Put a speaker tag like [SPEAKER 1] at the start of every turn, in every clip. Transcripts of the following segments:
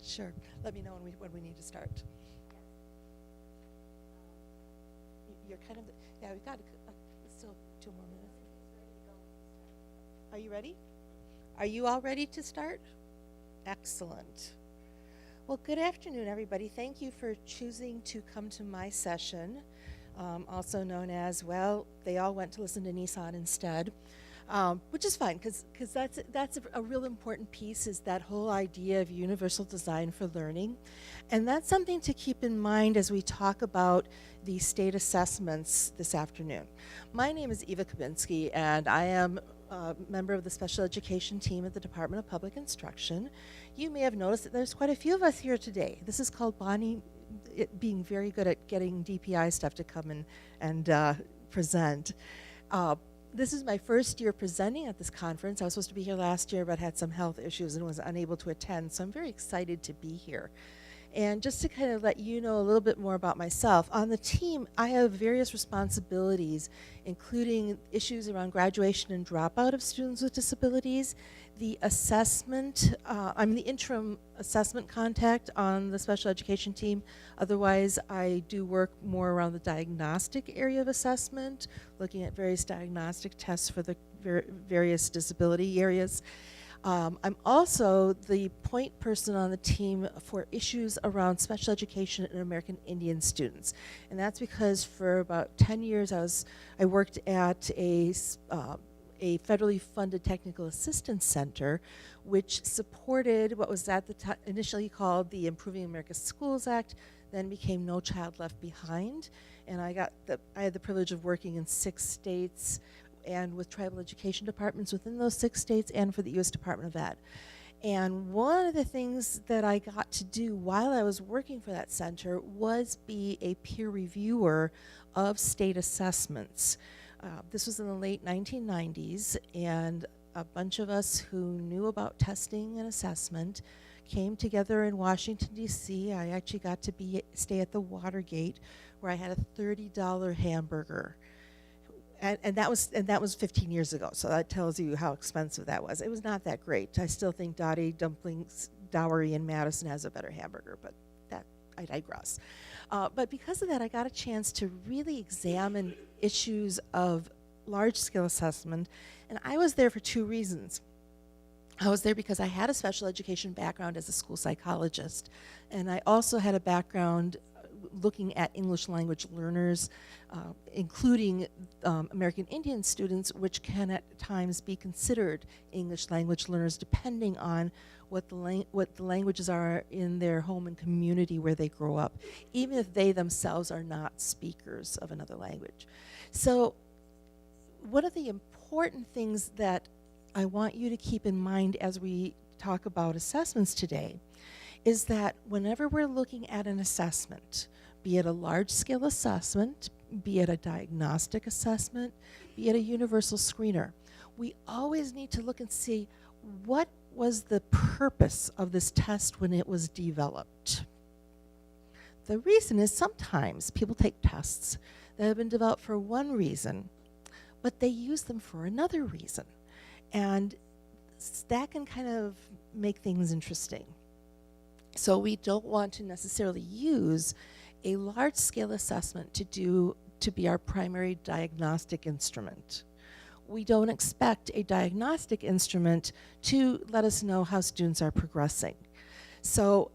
[SPEAKER 1] Sure. Let me know when we need to start. You're kind of, yeah, we've got still 2 more minutes. Are you ready? Are you all ready to start? Excellent. Well, good afternoon, everybody. Thank you for choosing to come to my session, also known as, well, they all went to listen to Nissan instead, which is fine, because that's a real important piece, is that whole idea of universal design for learning. And that's something to keep in mind as we talk about the state assessments this afternoon. My name is Eva Kubinski, and I am a member of the special education team at the Department of Public Instruction. You may have noticed that there's quite a few of us here today. This is called Bonnie being very good at getting DPI stuff to come and present. This is my first year presenting at this conference. I was supposed to be here last year, but had some health issues and was unable to attend, so I'm very excited to be here. And just to kind of let you know a little bit more about myself, on the team, I have various responsibilities, including issues around graduation and dropout of students with disabilities, the assessment, I'm the interim assessment contact on the special education team. Otherwise, I do work more around the diagnostic area of assessment, looking at various diagnostic tests for the various disability areas. I'm also the point person on the team for issues around special education and American Indian students. And that's because for about 10 years I worked at a federally funded technical assistance center, which supported what was at the initially called the Improving America's Schools Act, then became No Child Left Behind. And I had the privilege of working in 6 states and with tribal education departments within those 6 states and for the U.S. Department of Ed. And one of the things that I got to do while I was working for that center was be a peer reviewer of state assessments. This was in the late 1990s, and a bunch of us who knew about testing and assessment came together in Washington, D.C. I actually got to stay at the Watergate, where I had a $30 hamburger. And that was 15 years ago, so that tells you how expensive that was. It was not that great. I still think Dottie Dumplings Dowery in Madison has a better hamburger, but that I digress. But because of that, I got a chance to really examine issues of large-scale assessment, and I was there for 2 reasons. I was there because I had a special education background as a school psychologist, and I also had a background looking at English language learners, including American Indian students, which can at times be considered English language learners depending on what the languages are in their home and community where they grow up, even if they themselves are not speakers of another language. So one of the important things that I want you to keep in mind as we talk about assessments today is that whenever we're looking at an assessment, be it a large-scale assessment, be it a diagnostic assessment, be it a universal screener, we always need to look and see what was the purpose of this test when it was developed. The reason is sometimes people take tests that have been developed for one reason, but they use them for another reason. And that can kind of make things interesting. So we don't want to necessarily use a large-scale assessment to be our primary diagnostic instrument. We don't expect a diagnostic instrument to let us know how students are progressing. So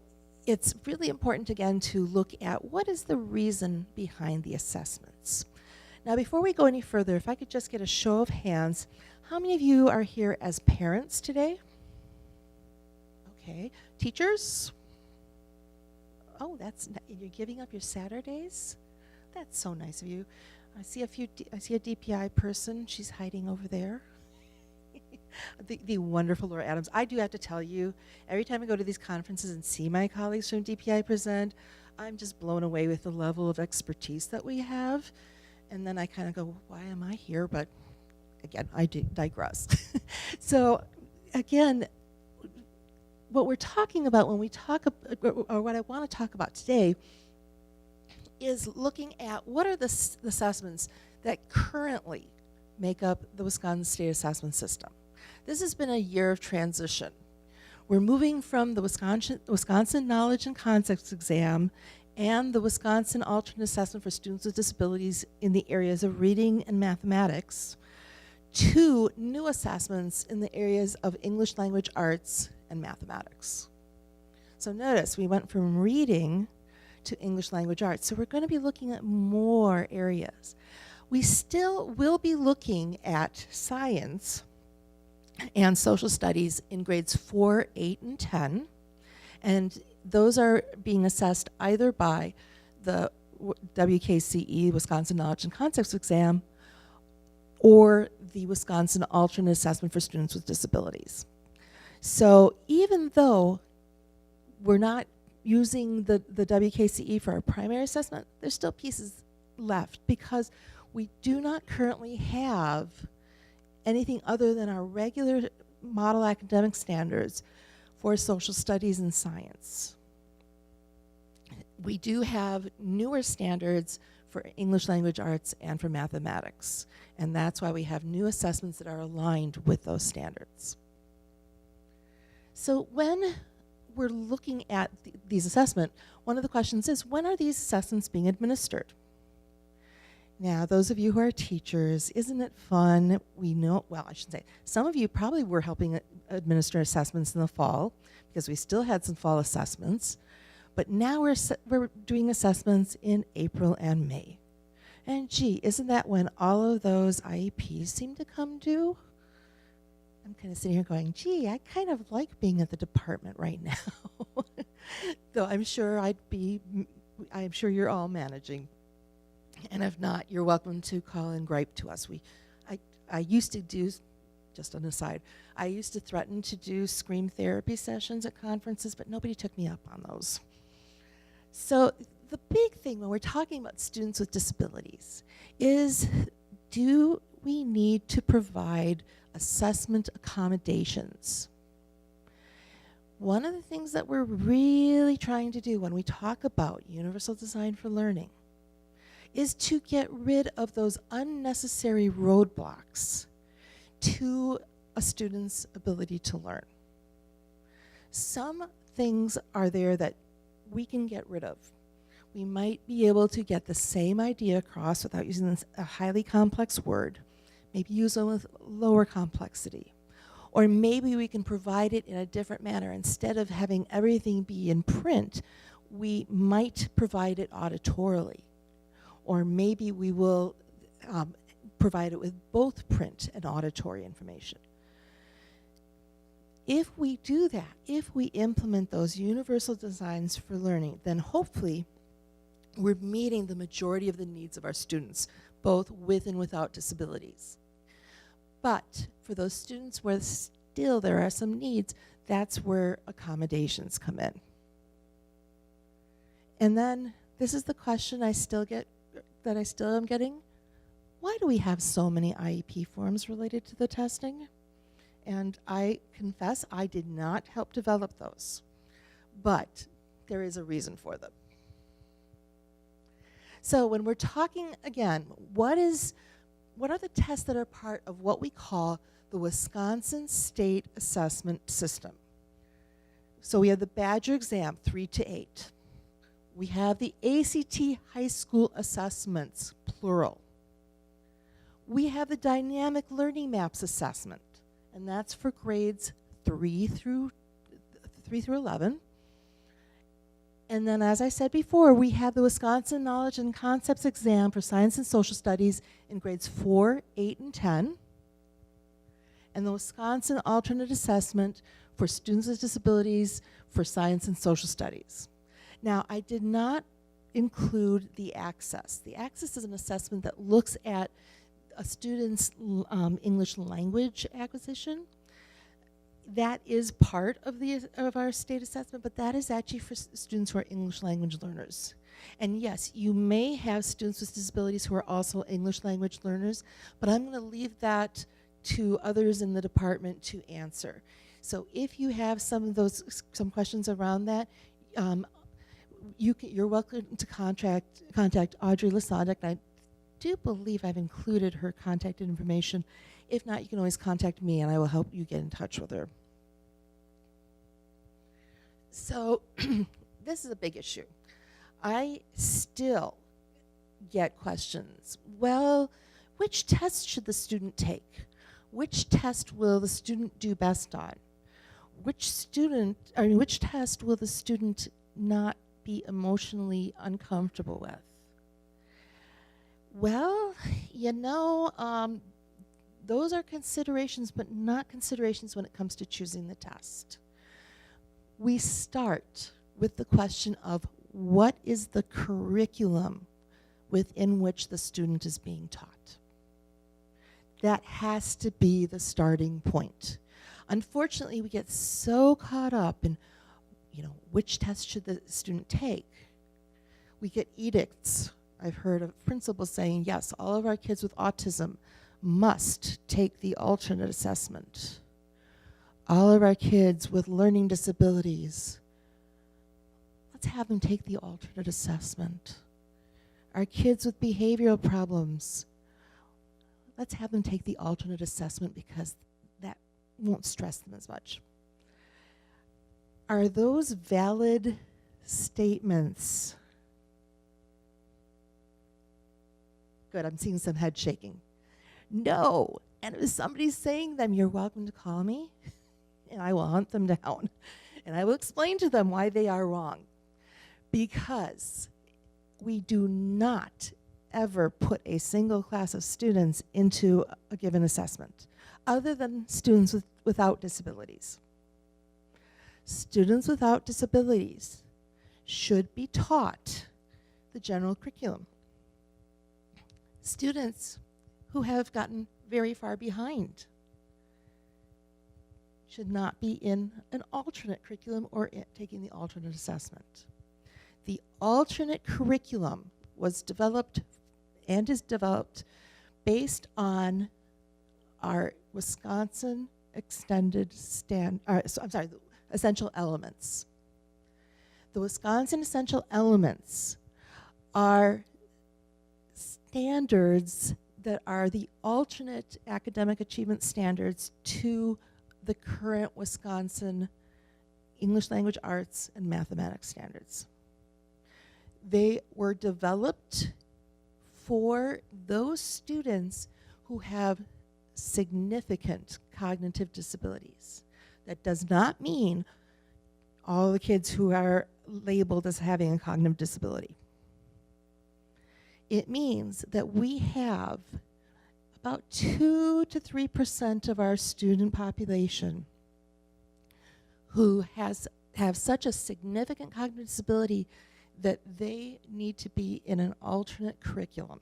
[SPEAKER 1] it's really important, again, to look at what is the reason behind the assessments. Now, before we go any further, if I could just get a show of hands, how many of you are here as parents today? Okay. Teachers? Oh, you're giving up your Saturdays? That's so nice of you. I see a DPI person. She's hiding over there. the wonderful Laura Adams. I do have to tell you, every time I go to these conferences and see my colleagues from DPI present, I'm just blown away with the level of expertise that we have. And then I kind of go, why am I here? But again, I digress. So again, what we're talking about when we talk, or what I want to talk about today, is looking at what are the assessments that currently make up the Wisconsin State Assessment System. This has been a year of transition. We're moving from the Wisconsin Knowledge and Concepts exam and the Wisconsin Alternate Assessment for Students with Disabilities in the areas of reading and mathematics to new assessments in the areas of English language arts and mathematics. So notice we went from reading to English language arts. So we're going to be looking at more areas. We still will be looking at science and social studies in grades 4, 8, and 10. And those are being assessed either by the WKCE, Wisconsin Knowledge and Concepts exam, or the Wisconsin Alternate Assessment for Students with Disabilities. So even though we're not using the WKCE for our primary assessment, there's still pieces left because we do not currently have anything other than our regular model academic standards for social studies and science. We do have newer standards for English language arts and for mathematics, and that's why we have new assessments that are aligned with those standards. So when we're looking at these assessments, one of the questions is, when are these assessments being administered? Now, those of you who are teachers, isn't it fun? We know, well, I should say, some of you probably were helping administer assessments in the fall because we still had some fall assessments, but now we're doing assessments in April and May. And gee, isn't that when all of those IEPs seem to come due? I'm kind of sitting here going, gee, I kind of like being at the department right now. Though I'm sure you're all managing. And if not, you're welcome to call and gripe to us. I used to do, just an aside, I used to threaten to do scream therapy sessions at conferences, but nobody took me up on those. So the big thing when we're talking about students with disabilities is, do we need to provide assessment accommodations? One of the things that we're really trying to do when we talk about universal design for learning is to get rid of those unnecessary roadblocks to a student's ability to learn. Some things are there that we can get rid of. We might be able to get the same idea across without using a highly complex word, maybe use one with lower complexity. Or maybe we can provide it in a different manner. Instead of having everything be in print, we might provide it auditorily. Or maybe we will provide it with both print and auditory information. If we do that, if we implement those universal designs for learning, then hopefully we're meeting the majority of the needs of our students, both with and without disabilities. But for those students where still there are some needs, that's where accommodations come in. And then this is the question I still am getting. Why do we have so many IEP forms related to the testing? And I confess I did not help develop those, but there is a reason for them. So when we're talking, again, what are the tests that are part of what we call the Wisconsin State Assessment System? So we have the Badger exam, 3 to 8. We have the ACT high school assessments, plural. We have the dynamic learning maps assessment, and that's for grades 3 through 11. And then, as I said before, we have the Wisconsin Knowledge and Concepts exam for science and social studies in grades 4, 8, and 10. And the Wisconsin Alternate Assessment for students with disabilities for science and social studies. Now, I did not include the Access. The Access is an assessment that looks at a student's English language acquisition. That is part of our state assessment, but that is actually for students who are English language learners. And yes, you may have students with disabilities who are also English language learners, but I'm going to leave that to others in the department to answer. So if you have some questions around that, you're welcome to contact Audrey Lasonic. I do believe I've included her contact information. If not, you can always contact me and I will help you get in touch with her. So this is a big issue. I still get questions. Well, which test should the student take? Which test will the student do best on? Which test will the student not be emotionally uncomfortable with? Well, those are considerations, but not considerations when it comes to choosing the test. We start with the question of what is the curriculum within which the student is being taught? That has to be the starting point. Unfortunately, we get so caught up in, which test should the student take? We get edicts. I've heard of principals saying, yes, all of our kids with autism must take the alternate assessment. All of our kids with learning disabilities, let's have them take the alternate assessment. Our kids with behavioral problems, let's have them take the alternate assessment because that won't stress them as much. Are those valid statements? Good, I'm seeing some head shaking. No, and if somebody's saying them, you're welcome to call me, and I will hunt them down, and I will explain to them why they are wrong. Because we do not ever put a single class of students into a given assessment, other than students without disabilities. Students without disabilities should be taught the general curriculum. Students who have gotten very far behind should not be in an alternate curriculum or taking the alternate assessment. The alternate curriculum was developed and is developed based on our Wisconsin essential elements. The Wisconsin essential elements are standards that are the alternate academic achievement standards to the current Wisconsin English language arts and mathematics standards. They were developed for those students who have significant cognitive disabilities. That does not mean all the kids who are labeled as having a cognitive disability. It means that we have about 2 to 3% of our student population who have such a significant cognitive disability that they need to be in an alternate curriculum.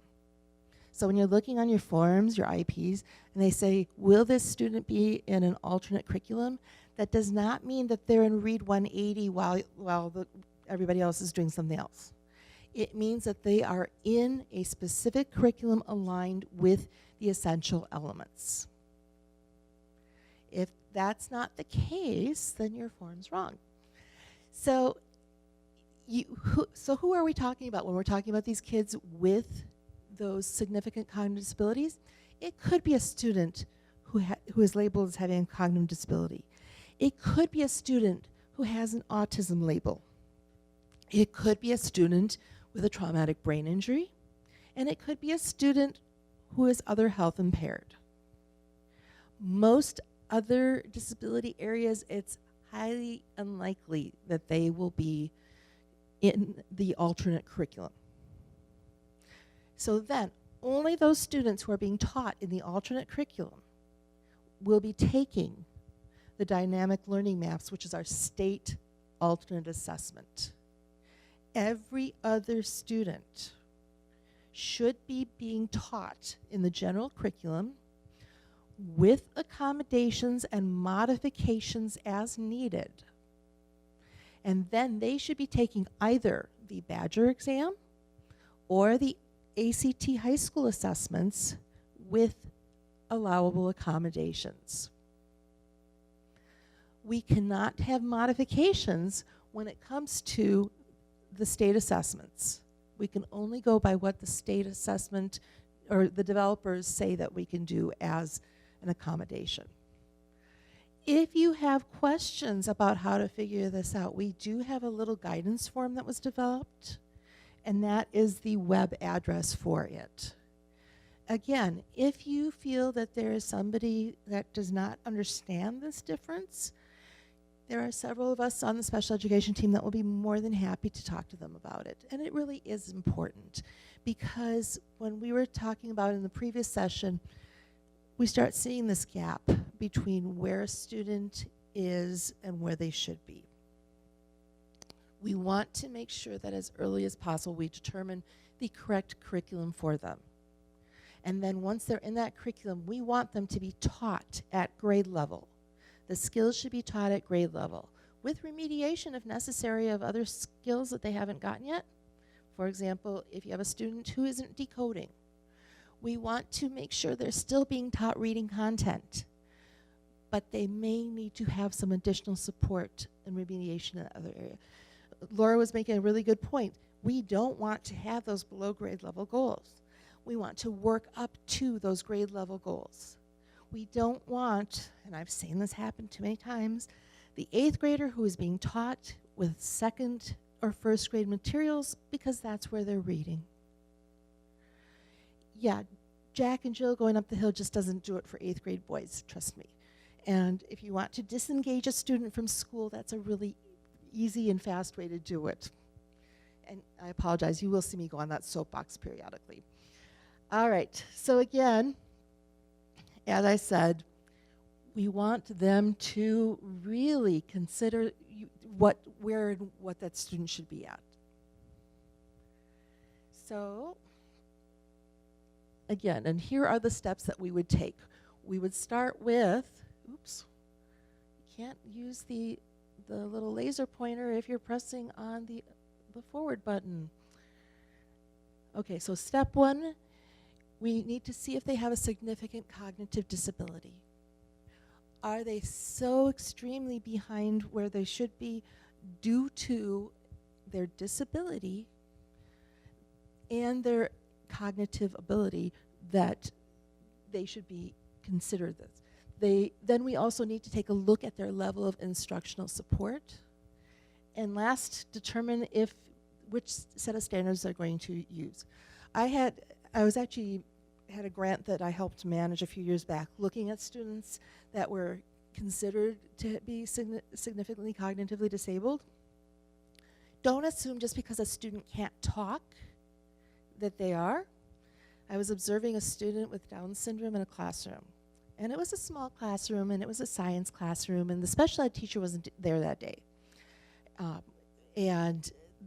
[SPEAKER 1] So when you're looking on your forms, your IEPs, and they say, will this student be in an alternate curriculum? That does not mean that they're in Read 180 while everybody else is doing something else. It means that they are in a specific curriculum aligned with the essential elements. If that's not the case, then your form's wrong. So who are we talking about when we're talking about these kids with those significant cognitive disabilities? It could be a student who is labeled as having a cognitive disability. It could be a student who has an autism label. It could be a student with a traumatic brain injury, and it could be a student who is other health impaired. Most other disability areas, it's highly unlikely that they will be in the alternate curriculum. So then, only those students who are being taught in the alternate curriculum will be taking the dynamic learning maps, which is our state alternate assessment. Every other student should be being taught in the general curriculum with accommodations and modifications as needed. And then they should be taking either the Badger exam or the ACT high school assessments with allowable accommodations. We cannot have modifications when it comes to the state assessments. We can only go by what the state assessment or the developers say that we can do as an accommodation. If you have questions about how to figure this out, we do have a little guidance form that was developed, and that is the web address for it. Again, if you feel that there is somebody that does not understand this difference, there are several of us on the special education team that will be more than happy to talk to them about it. And it really is important, because when we were talking about in the previous session, we start seeing this gap between where a student is and where they should be. We want to make sure that as early as possible we determine the correct curriculum for them. And then once they're in that curriculum, we want them to be taught at grade level. The skills should be taught at grade level, with remediation if necessary of other skills that they haven't gotten yet. For example, if you have a student who isn't decoding, we want to make sure they're still being taught reading content, but they may need to have some additional support and remediation in other areas. Laura was making a really good point. We don't want to have those below grade level goals. We want to work up to those grade level goals. We don't want, and I've seen this happen too many times, the 8th grader who is being taught with 2nd or 1st grade materials because that's where they're reading. Yeah, Jack and Jill going up the hill just doesn't do it for 8th grade boys, trust me. And if you want to disengage a student from school, that's a really easy and fast way to do it. And I apologize, you will see me go on that soapbox periodically. All right, so again, as I said, we want them to really consider what that student should be at. So, again, and here are the steps that we would take. We would start with, oops, you can't use the little laser pointer if you're pressing on the forward button. Okay, so step 1, we need to see if they have a significant cognitive disability. Are they so extremely behind where they should be due to their disability and their cognitive ability that they should be considered this? Then we also need to take a look at their level of instructional support. And last, determine which set of standards they're going to use. I had a grant that I helped manage a few years back looking at students that were considered to be significantly cognitively disabled. Don't assume just because a student can't talk that they are. I was observing a student with Down syndrome in a classroom. And it was a small classroom, and it was a science classroom, and the special ed teacher wasn't there that day. But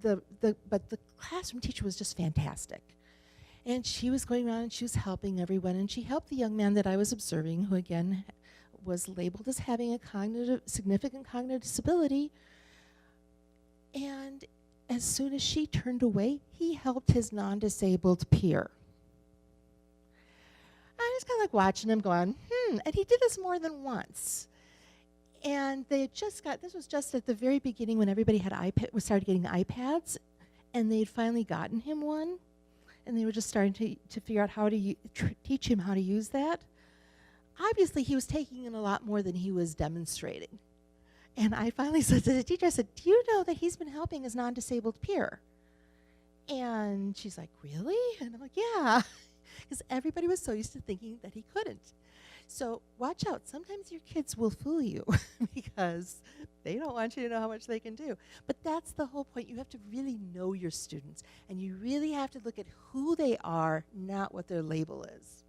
[SPEAKER 1] the classroom teacher was just fantastic. And she was going around and she was helping everyone, and she helped the young man that I was observing, who again was labeled as having a significant cognitive disability. And as soon as she turned away, he helped his non-disabled peer. I was kind of like watching him going, and he did this more than once. And they had just this was just at the very beginning when everybody had started getting iPads, and they had finally gotten him one. And they were just starting to figure out how to teach him how to use that. Obviously, he was taking in a lot more than he was demonstrating. And I finally said to the teacher, I said, do you know that he's been helping his non-disabled peer? And she's like, really? And I'm like, yeah. Because everybody was so used to thinking that he couldn't. So watch out. Sometimes your kids will fool you because they don't want you to know how much they can do. But that's the whole point. You have to really know your students, and you really have to look at who they are, not what their label is.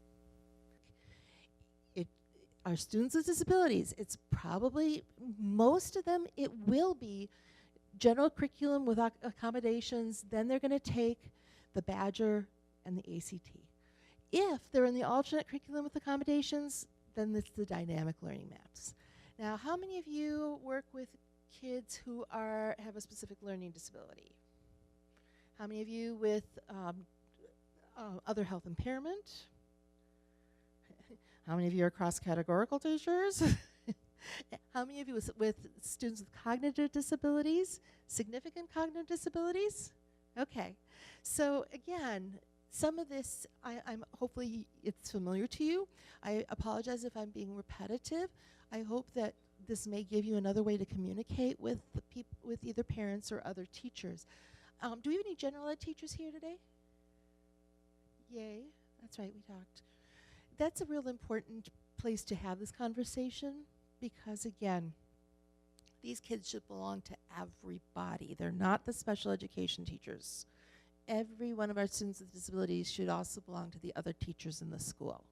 [SPEAKER 1] Our students with disabilities, it's probably, most of them, it will be general curriculum with accommodations. Then they're going to take the Badger and the ACT. If they're in the alternate curriculum with accommodations, then it's the dynamic learning maps. Now, how many of you work with kids who have a specific learning disability? How many of you with other health impairment? How many of you are cross-categorical teachers? How many of you with students with cognitive disabilities, significant cognitive disabilities? Okay, so again, some of this, I'm hopefully it's familiar to you. I apologize if I'm being repetitive. I hope that this may give you another way to communicate with the with either parents or other teachers. Do we have any general ed teachers here today? Yay. That's right, we talked. That's a real important place to have this conversation because, again, these kids should belong to everybody. They're not the special education teachers. Every one of our students with disabilities should also belong to the other teachers in the school.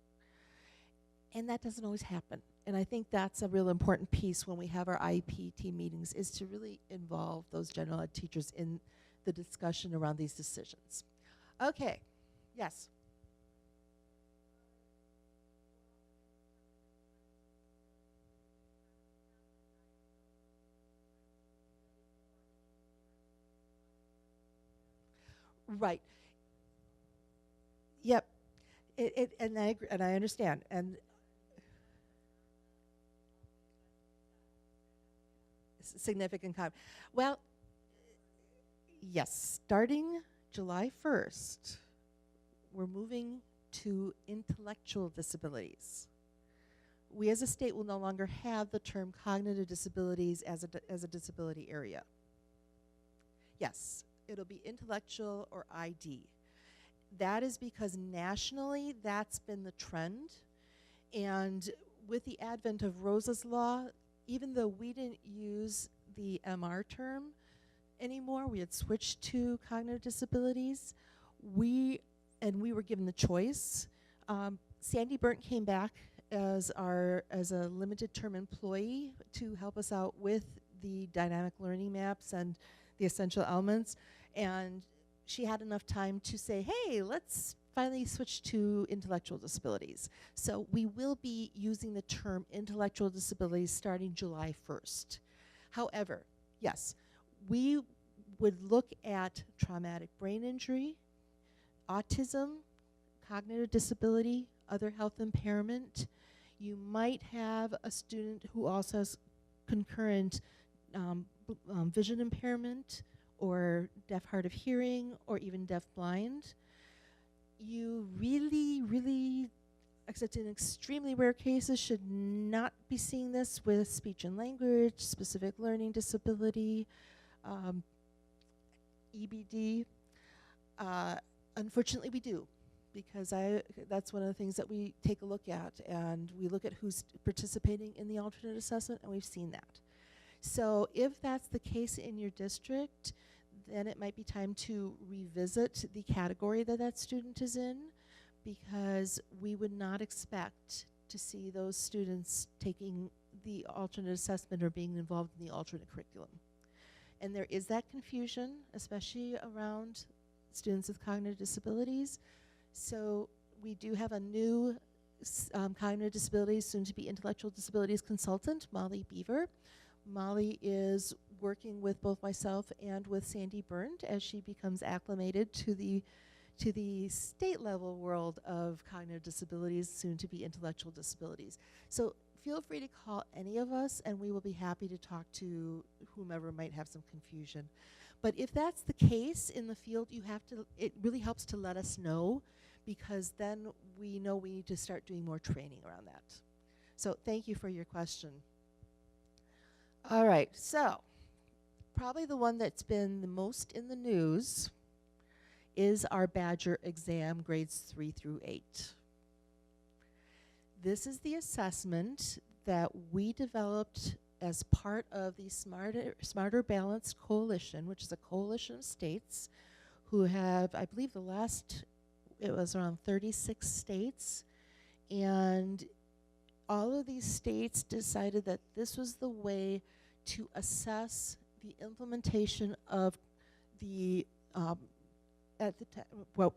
[SPEAKER 1] And that doesn't always happen. And I think that's a real important piece when we have our IEP team meetings, is to really involve those general ed teachers in the discussion around these decisions. Okay, yes. Right. Yep. And I agree, and I understand. And significant well, yes, starting July 1st, we're moving to intellectual disabilities. We as a state will no longer have the term cognitive disabilities as a disability area. Yes, it'll be intellectual or ID. That is because nationally that's been the trend. And with the advent of Rosa's Law, even though we didn't use the MR term anymore, we had switched to cognitive disabilities, we were given the choice. Sandy Burnt came back as a limited term employee to help us out with the dynamic learning maps and the essential elements, and she had enough time to say, hey, let's finally switch to intellectual disabilities. So we will be using the term intellectual disabilities starting July 1st. However, yes, we would look at traumatic brain injury, autism, cognitive disability, other health impairment. You might have a student who also has concurrent vision impairment, or deaf hard of hearing, or even deaf blind. You really, except in extremely rare cases, should not be seeing this with speech and language, specific learning disability, EBD. Unfortunately, we do, because that's one of the things that we take a look at, and we look at who's participating in the alternate assessment, and we've seen that. So if that's the case in your district, then it might be time to revisit the category that student is in, because we would not expect to see those students taking the alternate assessment or being involved in the alternate curriculum. And there is that confusion, especially around students with cognitive disabilities. So we do have a new cognitive disabilities, soon to be intellectual disabilities consultant, Molly Beaver. Molly is working with both myself and with Sandy Burnt as she becomes acclimated to the state level world of cognitive disabilities, soon to be intellectual disabilities. So feel free to call any of us, and we will be happy to talk to whomever might have some confusion. But if that's the case in the field, it really helps to let us know, because then we know we need to start doing more training around that. So thank you for your question. All right, so probably the one that's been the most in the news is our Badger exam, grades 3 through 8. This is the assessment that we developed as part of the Smarter Balanced Coalition, which is a coalition of states who have, I believe it was around 36 states, and all of these states decided that this was the way to assess the implementation of the, what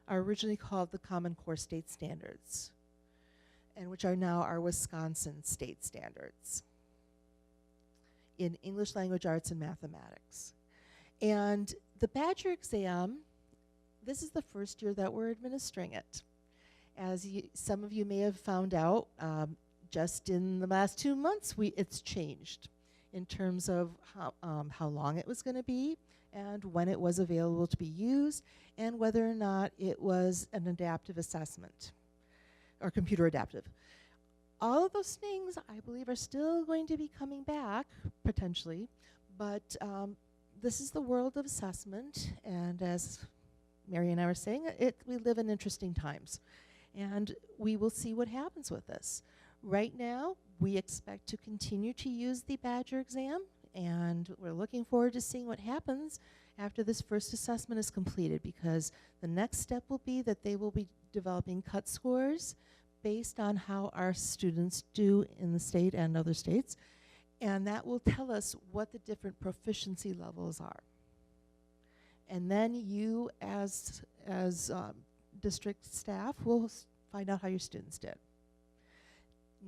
[SPEAKER 1] are originally called the Common Core State Standards, and which are now our Wisconsin state standards in English language arts and mathematics. And the Badger exam, this is the first year that we're administering it. As some of you may have found out, just in the last 2 months, it's changed in terms of how long it was going to be, and when it was available to be used, and whether or not it was an adaptive assessment, or computer adaptive. all of those things, I believe, are still going to be coming back, potentially. But this is the world of assessment. And as Mary and I were saying, we live in interesting times. And we will see what happens with this. Right now, we expect to continue to use the Badger exam. And we're looking forward to seeing what happens after this first assessment is completed, because the next step will be that they will be developing cut scores based on how our students do in the state and other states, and that will tell us what the different proficiency levels are. And then you, as district staff, will find out how your students did.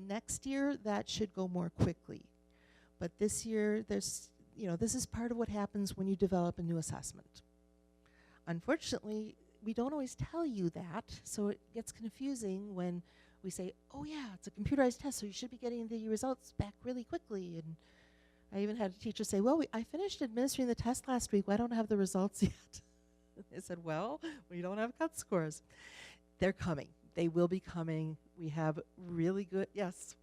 [SPEAKER 1] Next year, that should go more quickly, but this year, this is part of what happens when you develop a new assessment. Unfortunately, we don't always tell you that, so it gets confusing when we say, oh yeah, it's a computerized test, so you should be getting the results back really quickly. And I even had a teacher say, well, I finished administering the test last week. Why don't I have the results yet? I said, well, we don't have cut scores. They're coming. They will be coming. We have really good, yes.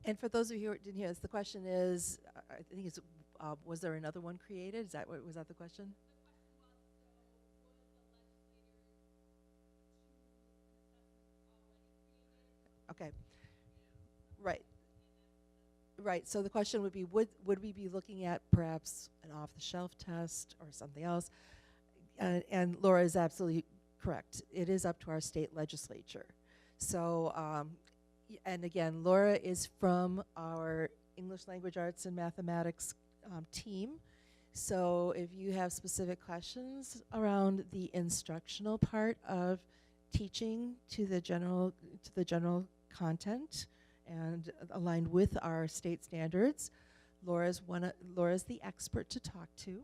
[SPEAKER 1] And for those of you who didn't hear this, the question is, I think it's, was there another one created? Was that the question? Okay. Right. Right. So the question would be, would we be looking at perhaps an off-the-shelf test or something else? And Laura is absolutely correct. It is up to our state legislature. So, and again, Laura is from our English Language Arts and Mathematics team. So if you have specific questions around the instructional part of teaching to the general content and aligned with our state standards, Laura's the expert to talk to.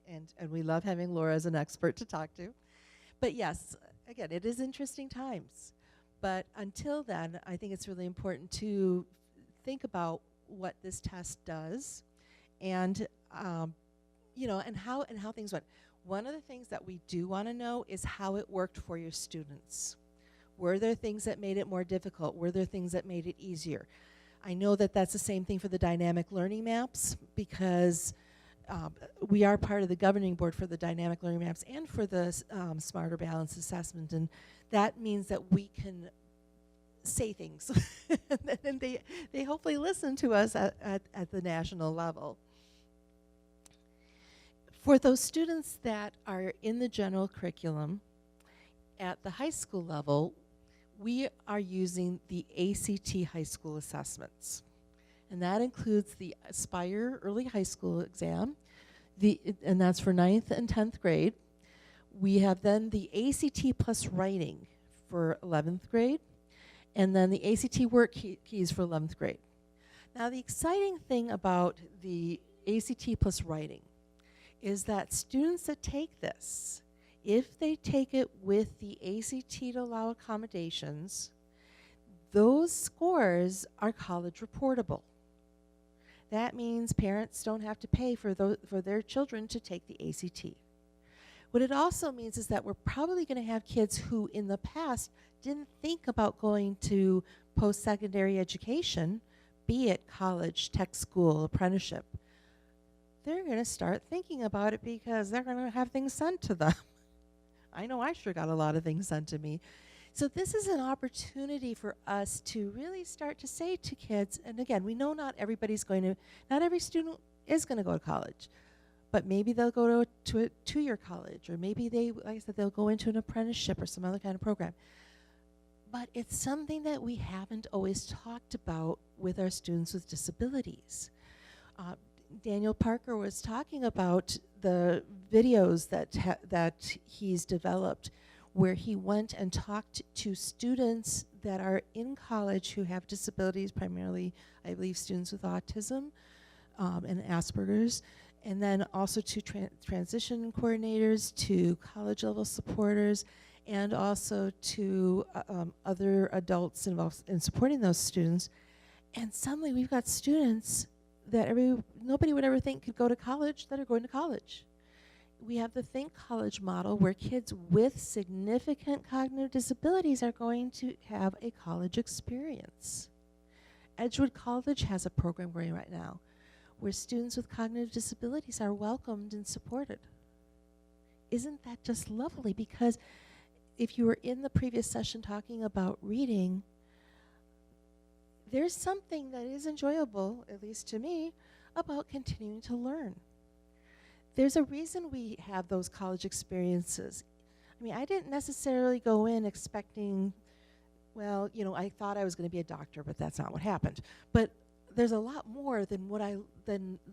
[SPEAKER 1] And we love having Laura as an expert to talk to. But yes, again, it is interesting times. But until then, I think it's really important to think about what this test does, and and how things went. One of the things that we do want to know is how it worked for your students. Were there things that made it more difficult? Were there things that made it easier? I know that that's the same thing for the dynamic learning maps, because we are part of the governing board for the dynamic learning maps and for the Smarter Balanced Assessment, and that means that we can say things and they hopefully listen to us at the national level. For those students that are in the general curriculum at the high school level, we are using the ACT high school assessments. And that includes the Aspire Early High School exam, and that's for 9th and 10th grade. We have then the ACT plus writing for 11th grade, and then the ACT work keys for 11th grade. Now the exciting thing about the ACT plus writing is that students that take this, if they take it with the ACT to allow accommodations, those scores are college reportable. That means parents don't have to pay for their children to take the ACT. What it also means is that we're probably going to have kids who in the past didn't think about going to post-secondary education, be it college, tech school, apprenticeship. They're going to start thinking about it because they're going to have things sent to them. I know I sure got a lot of things sent to me. So this is an opportunity for us to really start to say to kids, and again, we know not every student is going to go to college, but maybe they'll go to a two-year college, or maybe like I said, they'll go into an apprenticeship or some other kind of program. But it's something that we haven't always talked about with our students with disabilities. Daniel Parker was talking about the videos that he's developed, where he went and talked to students that are in college who have disabilities, primarily, I believe, students with autism and Asperger's, and then also to transition coordinators, to college-level supporters, and also to other adults involved in supporting those students. And suddenly we've got students that nobody would ever think could go to college that are going to college. We have the Think College model, where kids with significant cognitive disabilities are going to have a college experience. Edgewood College has a program going right now where students with cognitive disabilities are welcomed and supported. Isn't that just lovely? Because if you were in the previous session talking about reading, there's something that is enjoyable, at least to me, about continuing to learn. There's a reason we have those college experiences. I mean, I didn't necessarily go in expecting, well, you know, I thought I was going to be a doctor, but that's not what happened. But there's a lot more than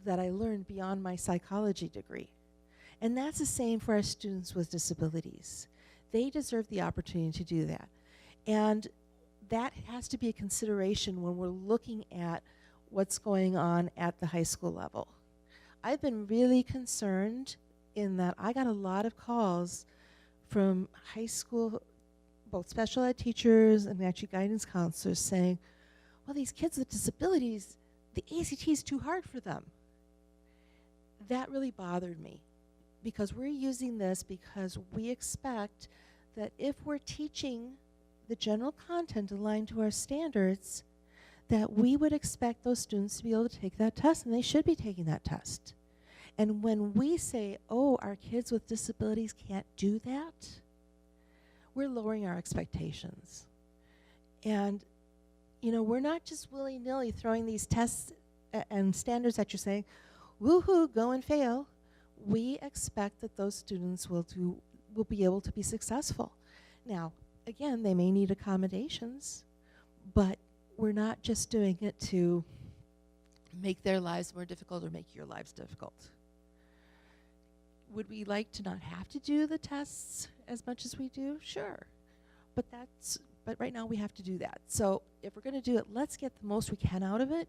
[SPEAKER 1] that I learned beyond my psychology degree. And that's the same for our students with disabilities. They deserve the opportunity to do that. And that has to be a consideration when we're looking at what's going on at the high school level. I've been really concerned in that I got a lot of calls from high school, both special ed teachers and actually guidance counselors, saying, well, these kids with disabilities, the ACT is too hard for them. That really bothered me, because we're using this because we expect that if we're teaching the general content aligned to our standards, that we would expect those students to be able to take that test, and they should be taking that test. And when we say, oh, our kids with disabilities can't do that, we're lowering our expectations. And, you know, we're not just willy-nilly throwing these tests and standards at you saying, woohoo, go and fail. We expect that those students will be able to be successful. Now, again, they may need accommodations, but we're not just doing it to make their lives more difficult or make your lives difficult. Would we like to not have to do the tests as much as we do? Sure. But right now we have to do that. So if we're going to do it, let's get the most we can out of it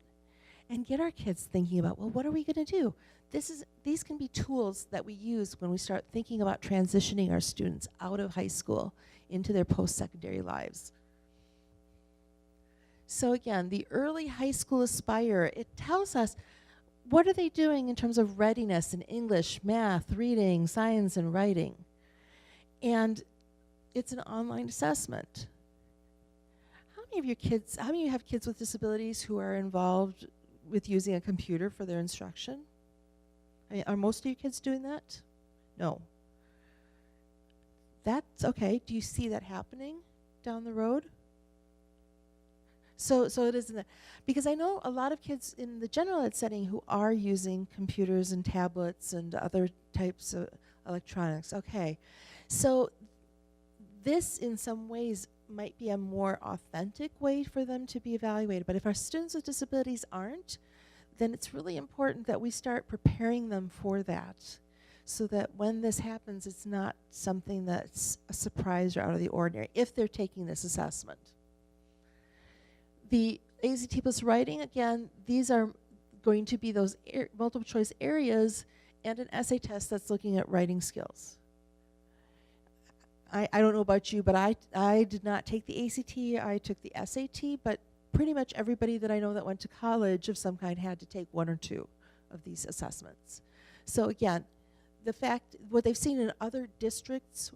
[SPEAKER 1] and get our kids thinking about, well, what are we going to do? These can be tools that we use when we start thinking about transitioning our students out of high school into their post-secondary lives. So again, the early high school Aspire, it tells us what are they doing in terms of readiness in English, math, reading, science, and writing. And it's an online assessment. How many of you have kids with disabilities who are involved with using a computer for their instruction? I mean, are most of your kids doing that? No. That's okay. Do you see that happening down the road? So it isn't that. Because I know a lot of kids in the general ed setting who are using computers and tablets and other types of electronics. Okay. So this in some ways might be a more authentic way for them to be evaluated. But if our students with disabilities aren't, then it's really important that we start preparing them for that, so that when this happens, it's not something that's a surprise or out of the ordinary if they're taking this assessment. The ACT plus writing, again, these are going to be those multiple choice areas and an essay test that's looking at writing skills. I don't know about you, but I did not take the ACT, I took the SAT, but pretty much everybody that I know that went to college of some kind had to take one or two of these assessments. So again, what they've seen in other districts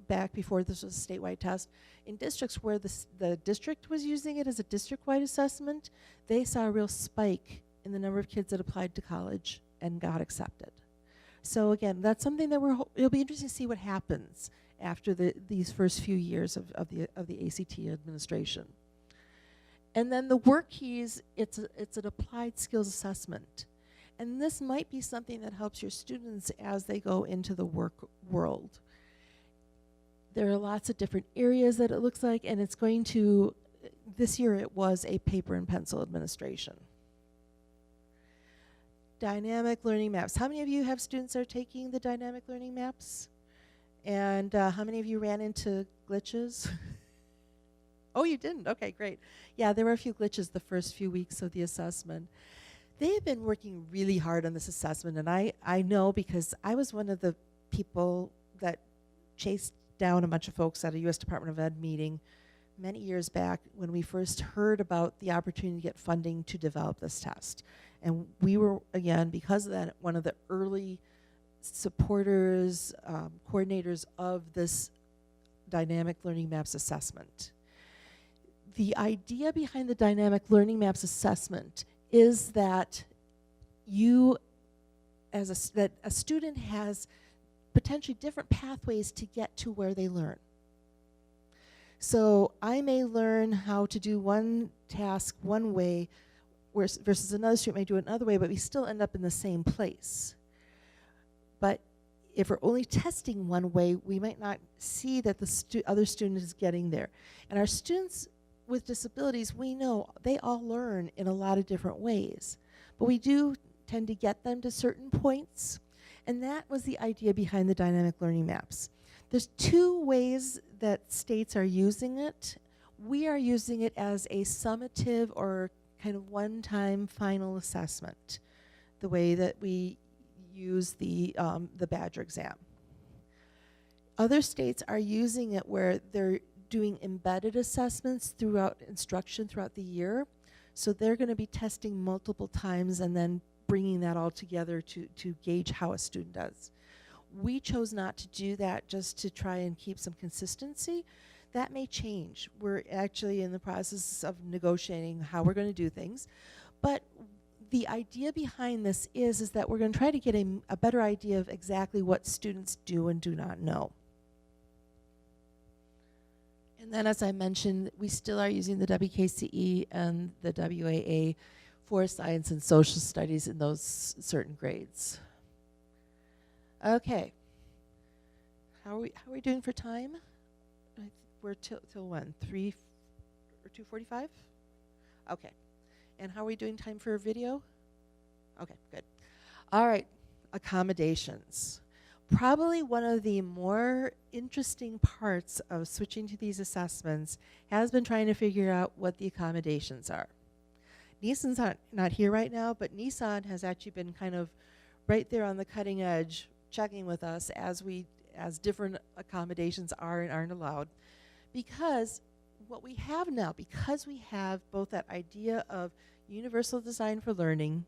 [SPEAKER 1] back before this was a statewide test, in districts where the district was using it as a district-wide assessment, they saw a real spike in the number of kids that applied to college and got accepted. So again, that's something that it'll be interesting to see what happens after these first few years of the ACT administration. And then the work keys, it's an applied skills assessment. And this might be something that helps your students as they go into the work world. There are lots of different areas that it looks like, and it's going to, this year it was a paper and pencil administration. Dynamic learning maps. How many of you have students that are taking the dynamic learning maps? And how many of you ran into glitches? Oh, you didn't? Okay, great. Yeah, there were a few glitches the first few weeks of the assessment. They have been working really hard on this assessment, and I know because I was one of the people that chased down a bunch of folks at a U.S. Department of Ed meeting many years back when we first heard about the opportunity to get funding to develop this test. And we were, again, because of that, one of the early supporters, coordinators of this dynamic learning maps assessment. The idea behind the dynamic learning maps assessment is that that a student has potentially different pathways to get to where they learn. So I may learn how to do one task one way versus another student may do it another way, but we still end up in the same place. But if we're only testing one way, we might not see that the other student is getting there. And our students with disabilities, we know they all learn in a lot of different ways. But we do tend to get them to certain points. And that was the idea behind the dynamic learning maps. There's two ways that states are using it. We are using it as a summative or kind of one-time final assessment, the way that we use the Badger exam. Other states are using it where they're doing embedded assessments throughout instruction throughout the year. So they're going to be testing multiple times and then bringing that all together to gauge how a student does. We chose not to do that just to try and keep some consistency. That may change. We're actually in the process of negotiating how we're going to do things. But the idea behind this is that we're going to try to get a better idea of exactly what students do and do not know. And then, as I mentioned, we still are using the WKCE and the WAA for science and social studies in those certain grades. Okay. How are we doing for time? We're till when? 3 or 2:45? Okay. And how are we doing time for video? Okay, good. All right, accommodations. Probably one of the more interesting parts of switching to these assessments has been trying to figure out what the accommodations are. Nissan's not here right now, but Nissan has actually been kind of right there on the cutting edge, checking with us as different accommodations are and aren't allowed. Because what we have now, because we have both that idea of universal design for learning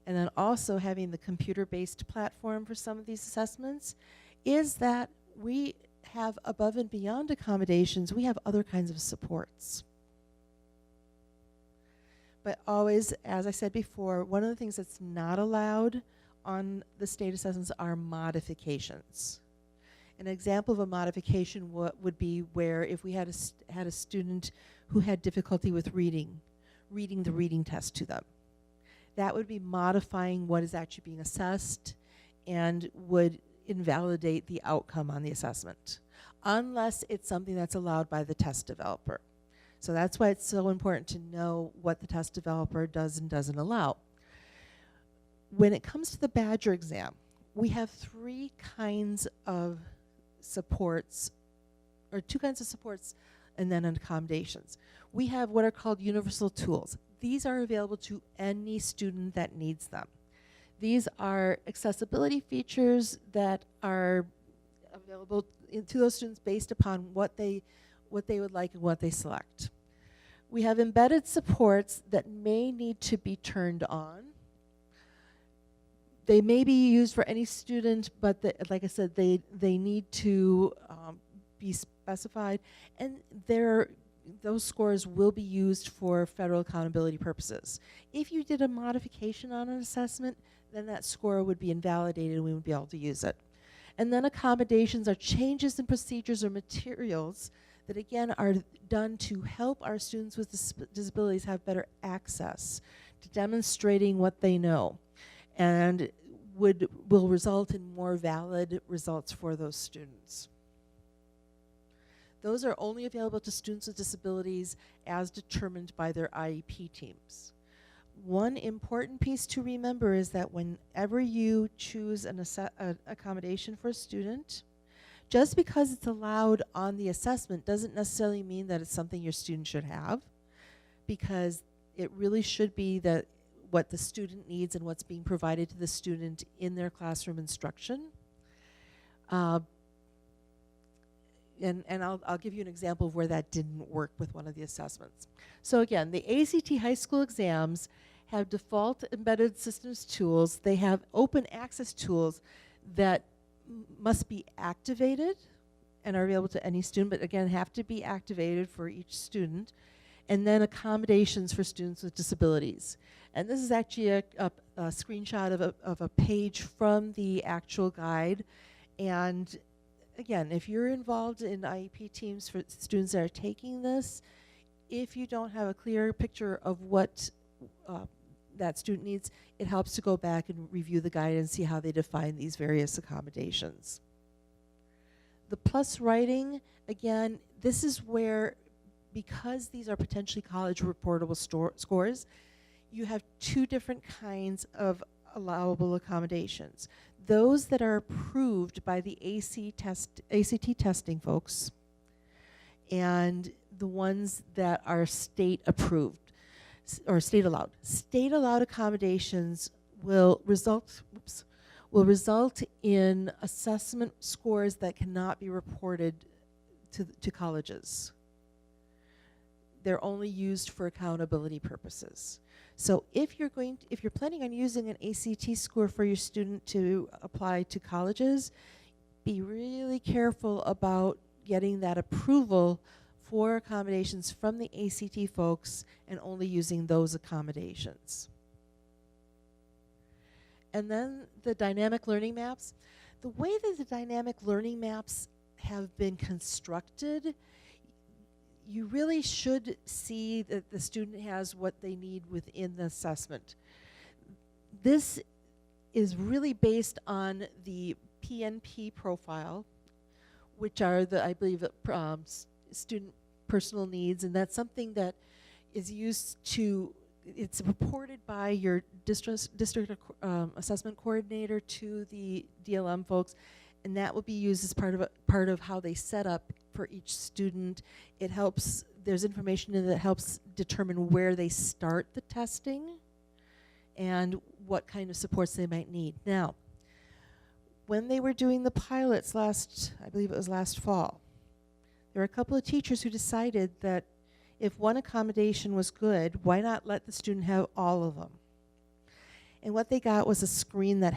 [SPEAKER 1] and then also having the computer-based platform for some of these assessments, is that we have above and beyond accommodations, we have other kinds of supports. But always, as I said before, one of the things that's not allowed on the state assessments are modifications. An example of a modification would be where if we had a student who had difficulty with reading the reading test to them. That would be modifying what is actually being assessed and would invalidate the outcome on the assessment, unless it's something that's allowed by the test developer. So that's why it's so important to know what the test developer does and doesn't allow. When it comes to the Badger exam, we have 3 kinds of supports, or 2 kinds of supports, and then accommodations. We have what are called universal tools. These are available to any student that needs them. These are accessibility features that are available to those students based upon what they would like and what they select. We have embedded supports that may need to be turned on. They may be used for any student, but like I said, they need to be specified, and those scores will be used for federal accountability purposes. If you did a modification on an assessment, then that score would be invalidated and we would be able to use it. And then accommodations are changes in procedures or materials that again are done to help our students with disabilities have better access to demonstrating what they know, and will result in more valid results for those students. Those are only available to students with disabilities as determined by their IEP teams. One important piece to remember is that whenever you choose an accommodation for a student, just because it's allowed on the assessment doesn't necessarily mean that it's something your student should have, because it really should be that what the student needs and what's being provided to the student in their classroom instruction. And I'll give you an example of where that didn't work with one of the assessments. So again, the ACT high school exams have default embedded systems tools. They have open access tools that must be activated and are available to any student, but again, have to be activated for each student. And then accommodations for students with disabilities. And this is actually a screenshot of a page from the actual guide. And again, if you're involved in IEP teams for students that are taking this, if you don't have a clear picture of what that student needs, it helps to go back and review the guide and see how they define these various accommodations. The plus writing, again, this is where, because these are potentially college reportable scores, you have two different kinds of allowable accommodations. Those that are approved by the ACT testing folks, and the ones that are state approved or state allowed. State allowed accommodations will result in assessment scores that cannot be reported to colleges. They're only used for accountability purposes. So if you're planning on using an ACT score for your student to apply to colleges, be really careful about getting that approval for accommodations from the ACT folks and only using those accommodations. And then the dynamic learning maps. The way that the dynamic learning maps have been constructed, you really should see that the student has what they need within the assessment. This is really based on the PNP profile, which are I believe, student personal needs, and that's something that is used to, it's reported by your district assessment coordinator to the DLM folks, and that will be used as part of how they set up for each student. It helps, there's information in it that helps determine where they start the testing and what kind of supports they might need. Now, when they were doing the pilots I believe it was last fall, there were a couple of teachers who decided that if one accommodation was good, why not let the student have all of them? And what they got was a screen that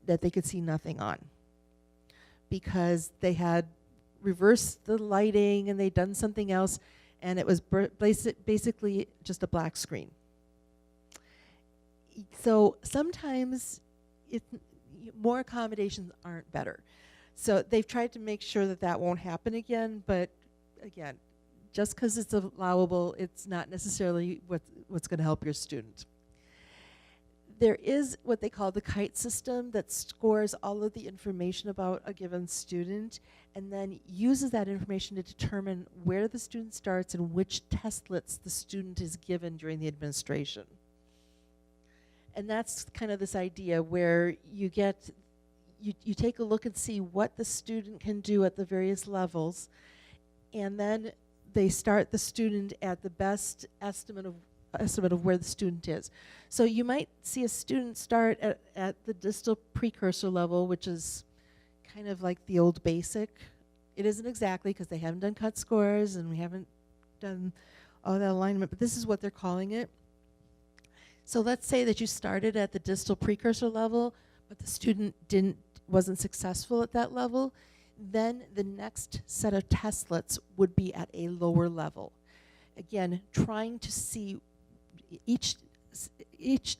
[SPEAKER 1] that they could see nothing on, because they had reversed the lighting and they'd done something else, and it was basically just a black screen. So sometimes more accommodations aren't better. So they've tried to make sure that that won't happen again, but again, just because it's allowable, it's not necessarily what's going to help your student. There is what they call the KITE system that scores all of the information about a given student and then uses that information to determine where the student starts and which testlets the student is given during the administration. And that's kind of this idea where you take a look and see what the student can do at the various levels, and then they start the student at the best estimate of where the student is. So you might see a student start at the distal precursor level, which is kind of like the old basic. It isn't exactly, because they haven't done cut scores and we haven't done all that alignment, but this is what they're calling it. So let's say that you started at the distal precursor level, but the student wasn't successful at that level. Then the next set of testlets would be at a lower level. Again, trying to see each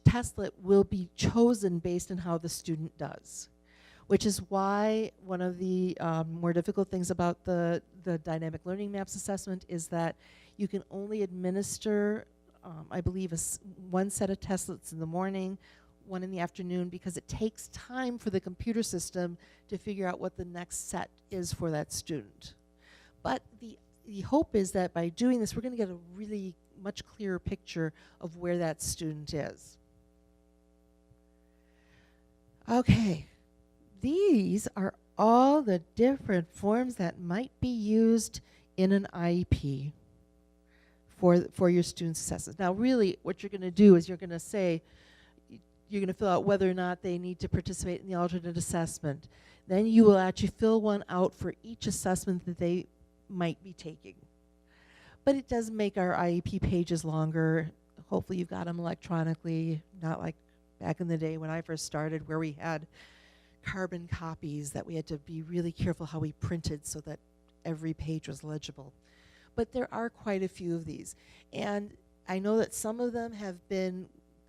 [SPEAKER 1] testlet will be chosen based on how the student does.
[SPEAKER 2] which is why one of the more difficult things about the dynamic learning maps assessment is that you can only administer, I believe, one set of tests in the morning, one in the afternoon, because it takes time for the computer system to figure out what the next set is for that student. But the hope is that by doing this, we're going to get a really much clearer picture of where that student is. Okay, these are all the different forms that might be used in an IEP for your students' assessments. Now, really, what you're going to do is you're going to say, you're going to fill out whether or not they need to participate in the alternate assessment. Then you will actually fill one out for each assessment that they might be taking. But it does make our IEP pages longer. Hopefully you've got them electronically, not like back in the day when I first started where we had carbon copies that we had to be really careful how we printed so that every page was legible. But there are quite a few of these. And I know that some of them have been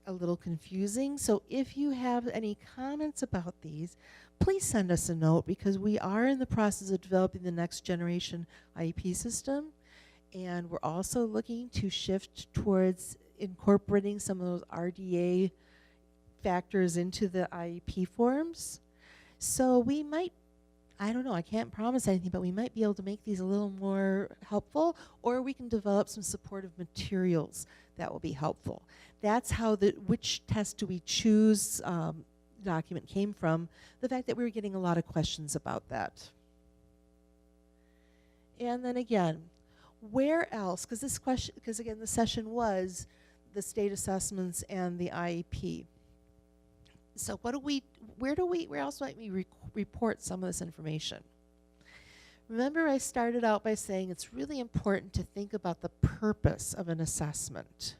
[SPEAKER 2] a little confusing. So if you have any comments about these, please send us a note, because we are in the process of developing the next generation IEP system. And we're also looking to shift towards incorporating some of those RDA factors into the IEP forms. So we might, I don't know, I can't promise anything, but we might be able to make these a little more helpful, or we can develop some supportive materials that will be helpful. That's how which test do we choose document came from, the fact that we were getting a lot of questions about that. And then again, where else, because this question, because again, the session was the state assessments and the IEP. So where else might we report some of this information? Remember, I started out by saying it's really important to think about the purpose of an assessment.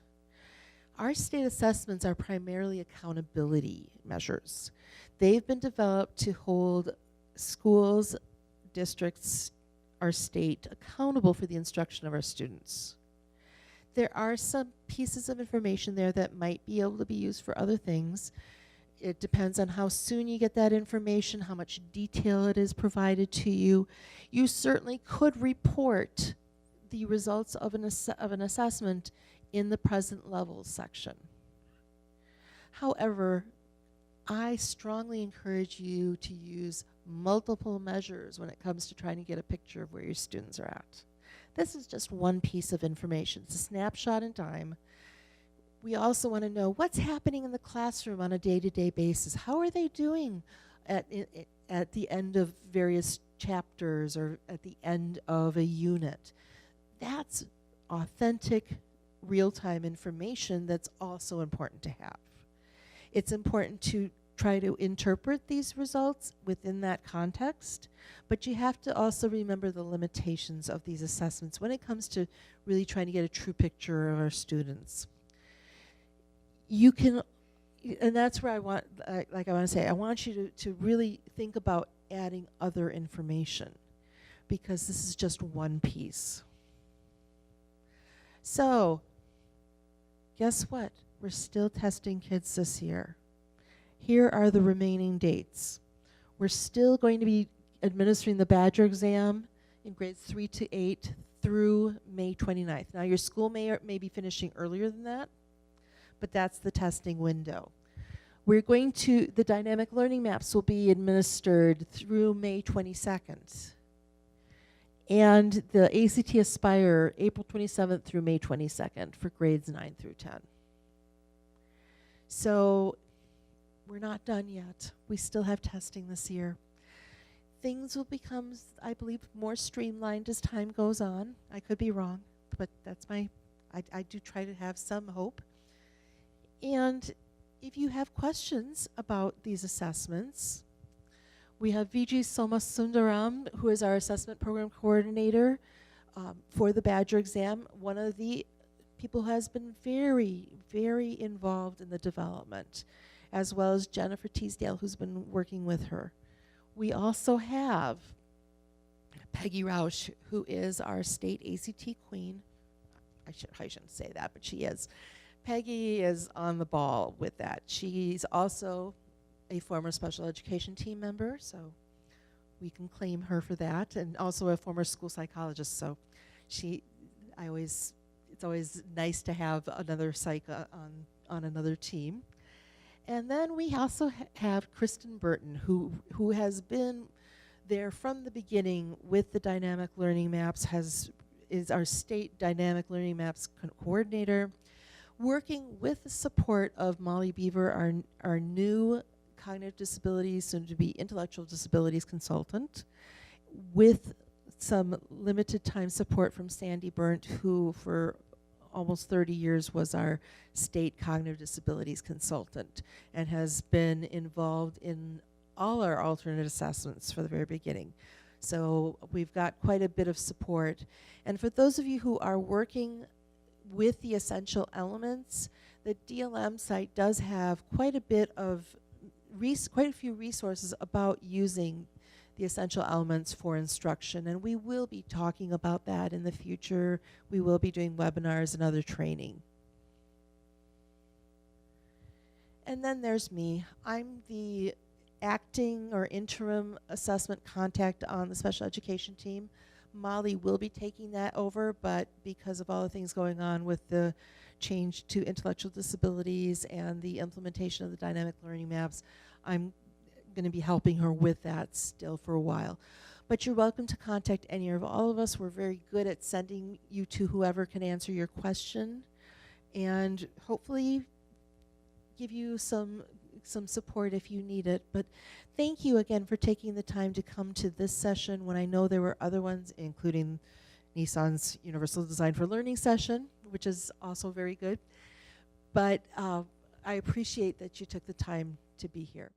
[SPEAKER 2] Our state assessments are primarily accountability measures. They've been developed to hold schools, districts, our state accountable for the instruction of our students. There are some pieces of information there that might be able to be used for other things. It depends on how soon you get that information, how much detail it is provided to you. You certainly could report the results of an assessment in the present levels section. However, I strongly encourage you to use multiple measures when it comes to trying to get a picture of where your students are at. This is just one piece of information. It's a snapshot in time. We also want to know what's happening in the classroom on a day-to-day basis. How are they doing at the end of various chapters or at the end of a unit? That's authentic, real-time information that's also important to have. It's important to try to interpret these results within that context, but you have to also remember the limitations of these assessments when it comes to really trying to get a true picture of our students. You can, and that's where I want, I want to say, I want you to really think about adding other information, because this is just one piece. So, guess what? We're still testing kids this year. Here are the remaining dates. We're still going to be administering the Badger exam in grades 3 to 8 through May 29th. Now, your school may be finishing earlier than that, but that's the testing window. We're going to, the dynamic learning maps will be administered through May 22nd. And the ACT Aspire, April 27th through May 22nd for grades 9 through 10. So we're not done yet. We still have testing this year. Things will become, I believe, more streamlined as time goes on. I could be wrong, but that's I do try to have some hope. And if you have questions about these assessments, we have Vijay Somasundaram, who is our assessment program coordinator for the Badger exam, one of the people who has been very, very involved in the development, as well as Jennifer Teasdale, who's been working with her. We also have Peggy Rausch, who is our state ACT queen. I shouldn't say that, but she is. Peggy is on the ball with that. She's also a former special education team member, so we can claim her for that, and also a former school psychologist. So it's always nice to have another psych on another team. And then we also have Kristen Burton, who has been there from the beginning with the dynamic learning maps, is our state dynamic learning maps coordinator, working with the support of Molly Beaver, our new cognitive disabilities, soon to be intellectual disabilities consultant, with some limited time support from Sandy Burnt, who for almost 30 years was our state cognitive disabilities consultant and has been involved in all our alternate assessments for the very beginning. So we've got quite a bit of support. And for those of you who are working with the essential elements, the DLM site does have quite a bit of quite a few resources about using the essential elements for instruction, and we will be talking about that in the future. We will be doing webinars and other training. And then there's me. I'm the acting or interim assessment contact on the special education team. Molly will be taking that over, but because of all the things going on with the change to intellectual disabilities and the implementation of the dynamic learning maps, I'm going to be helping her with that still for a while. But you're welcome to contact any of all of us. We're very good at sending you to whoever can answer your question and hopefully give you some support if you need it. But thank you again for taking the time to come to this session when I know there were other ones, including Nissan's Universal Design for Learning session, which is also very good. But I appreciate that you took the time to be here.